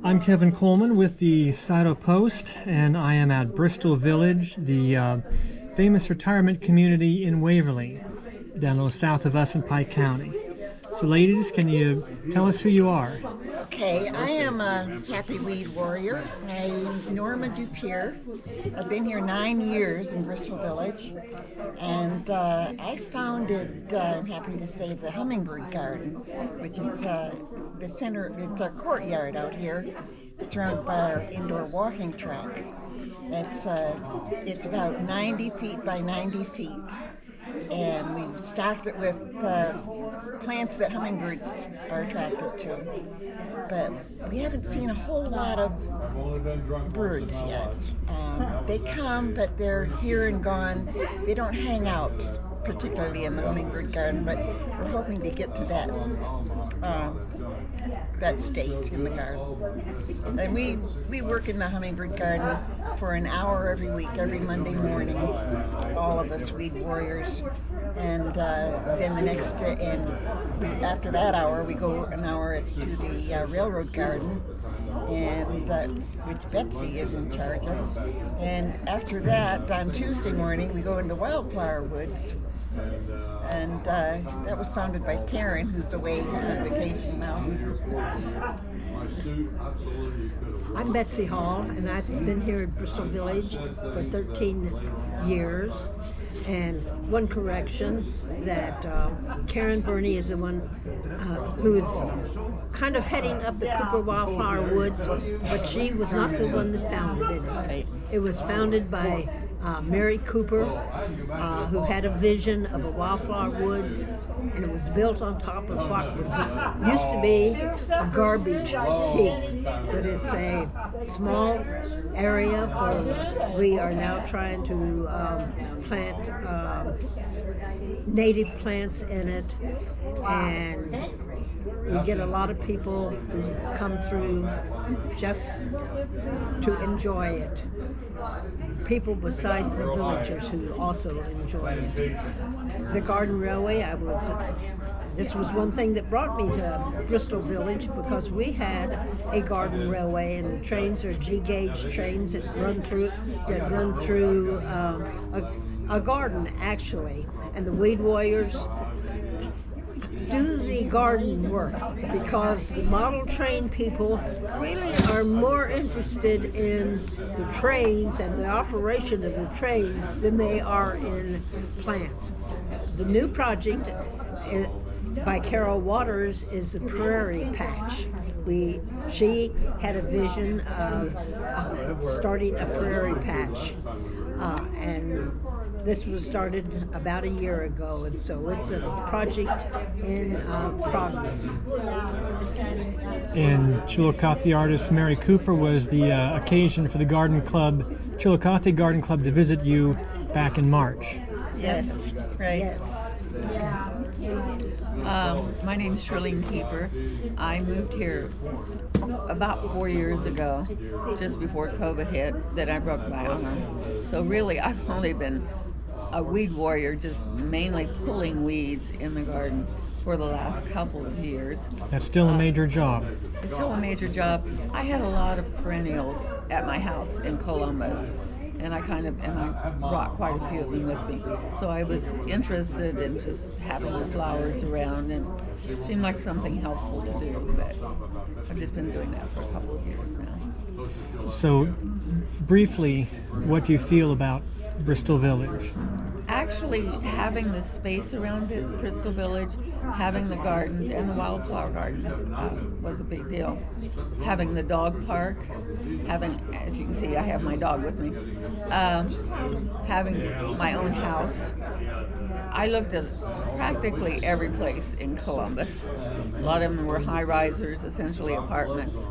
I'm Kevin Coleman with the Saddle Post, and I am at Bristol Village, the famous retirement community in Waverly, down a little south of us in Pike County. So ladies, can you tell us who you are? Okay, I am a happy weed warrior. I'm Norma Dupier. I've been here 9 years in Bristol Village, and I founded, I'm happy to say, the Hummingbird Garden, which is the center, it's our courtyard out here. It's surrounded by our indoor walking track. It's about 90 feet by 90 feet. And we've stocked it with plants that hummingbirds are attracted to. But we haven't seen a whole lot of birds yet. They come, but they're here and gone. They don't hang out particularly in the hummingbird garden, but we're hoping to get to that state in the garden. And we work in the hummingbird garden for an hour every week, every Monday morning, all of us weed warriors. And then the next day, after that hour, we go an hour to the railroad garden, and which Betsy is in charge of. And after that, on Tuesday morning, we go into wildflower woods. And that was founded by Karen, who's away on vacation now. I'm Betsy Hall, and I've been here at Bristol Village for 13 years. And one correction, that Karen Burney is the one who is kind of heading up the Cooper Wildflower Woods, but she was not the one that founded it. It was founded by Mary Cooper, who had a vision of a wildflower woods, and it was built on top of what used to be a garbage heap. But it's a small area where we are now trying to plant native plants in it, and we get a lot of people who come through just to enjoy it. People besides the villagers who also enjoy it. The Garden Railway, this was one thing that brought me to Bristol Village, because we had a garden railway, and the trains are G-gauge trains that run through a garden, actually. And the weed warriors do the garden work, because the model train people really are more interested in the trains and the operation of the trains than they are in plants. The new project by Carol Waters is the Prairie Patch. She had a vision of starting a prairie patch, and this was started about a year ago, and so it's a project in progress. And Chillicothe artist Mary Cooper was the occasion for the Chillicothe Garden Club to visit you back in March. Yes, right. Yes. My name is Shirlene Kiefer. I moved here about 4 years ago, just before COVID hit, that I broke my arm. So really, I've only been a weed warrior, just mainly pulling weeds in the garden for the last couple of years. That's still a major job. It's still a major job. I had a lot of perennials at my house in Columbus, and I brought quite a few of them with me. So I was interested in just having the flowers around, and it seemed like something helpful to do, but I've just been doing that for a couple of years now. So, briefly, what do you feel about Bristol Village? Actually, having the space around it, Bristol Village, having the gardens and the wildflower garden was a big deal. Having the dog park, as you can see, I have my dog with me, having my own house. I looked at practically every place in Columbus. A lot of them were high-risers, essentially apartments.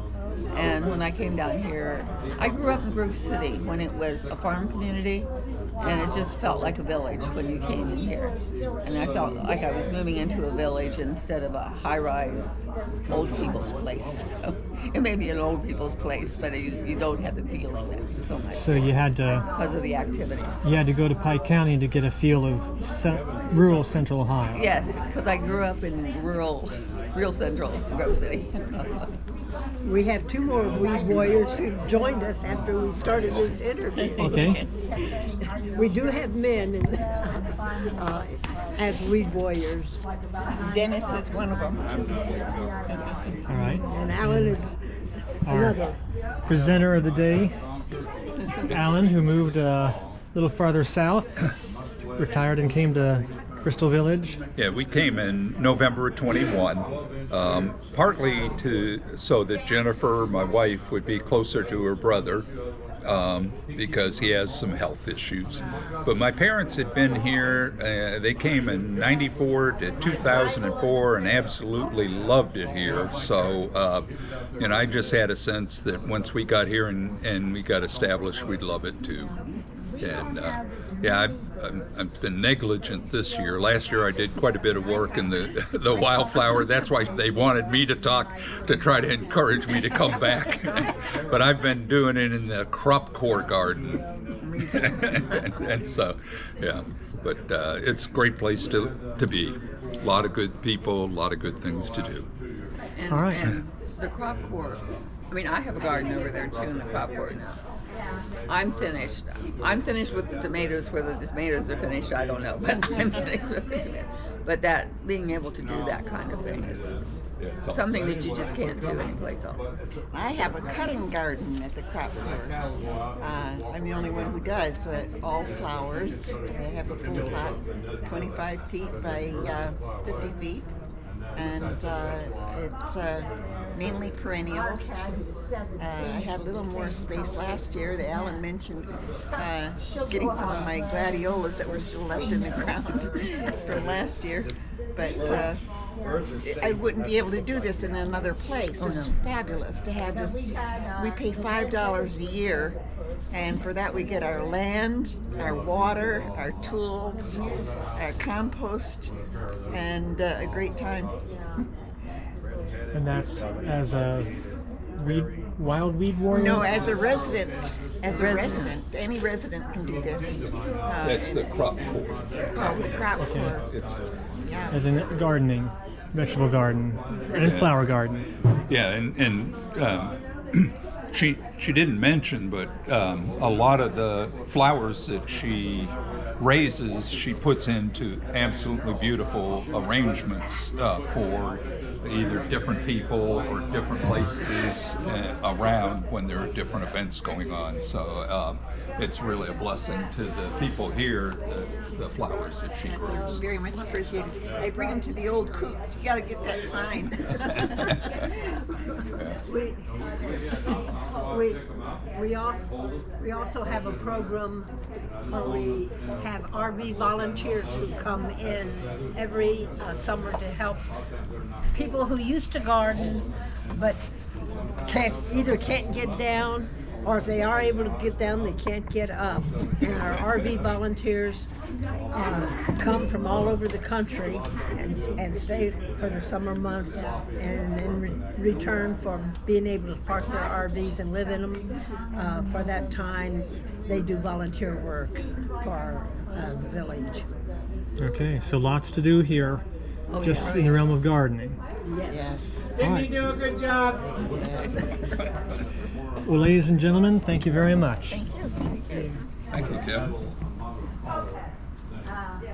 And when I came down here, I grew up in Grove City when it was a farm community, and it just felt like a village when you came in here. And I felt like I was moving into a village instead of a high-rise old people's place. So it may be an old people's place, but you don't have the feeling that so much So you had to because of the activities. go to Pike County to get a feel of rural Central Ohio. Yes, because I grew up in real central Grove City. We have two more weed warriors who joined us after we started this interview. Okay. We do have men as weed warriors, Dennis is one of them. All right. and Alan is Our another. presenter of the day, Alan, who moved a little farther south, retired and came to Bristol Village. Yeah, we came in November of 21, partly so that Jennifer, my wife, would be closer to her brother, because he has some health issues. But my parents had been here, they came in 94 to 2004 and absolutely loved it here. So, I just had a sense that once we got here and we got established, we'd love it too. And I've been negligent this year. Last year I did quite a bit of work in the wildflower. That's why they wanted me to talk, to try to encourage me to come back. But I've been doing it in the crop core garden. and so, yeah. But it's a great place to be. A lot of good people, a lot of good things to do. And, All right. and the crop court, I mean, I have a garden over there too in the crop court now. I'm finished. I'm finished with the tomatoes. Whether the tomatoes are finished, I don't know, but I'm finished with the tomatoes. But that, being able to do that kind of thing is something that you just can't do anyplace else. I have a cutting garden at the crop court. I'm the only one who does all flowers. I have a full pot, 25 feet by 50 feet. And it's mainly perennials. I had a little more space last year. Alan mentioned getting some of my gladiolas that were still left in the ground from last year. But I wouldn't be able to do this in another place. It's fabulous to have this. We pay $5 a year, and for that we get our land, our water, our tools, our compost, and a great time. And that's as a wild weed warrior? No, as a resident. Any resident can do this. That's the crop core. It's called the crop core. Yeah. As in gardening, vegetable garden, and flower garden. Yeah, and she didn't mention, but a lot of the flowers that she raises, she puts into absolutely beautiful arrangements for either different people or different places around when there are different events going on. So it's really a blessing to the people here, the flowers that she grows. Very much appreciated. I bring them to the old coops. You got to get that sign. We also have a program where we have RV volunteers who come in every summer to help people who used to garden but either can't get down, or if they are able to get down, they can't get up. And our RV volunteers come from all over the country and stay for the summer months, and in return for being able to park their RVs and live in them, for that time they do volunteer work for our village. Okay, so lots to do here, just in the realm of gardening. Yes. Didn't you do a good job? Well, ladies and gentlemen, thank you very much. Thank you. Thank you, Kim.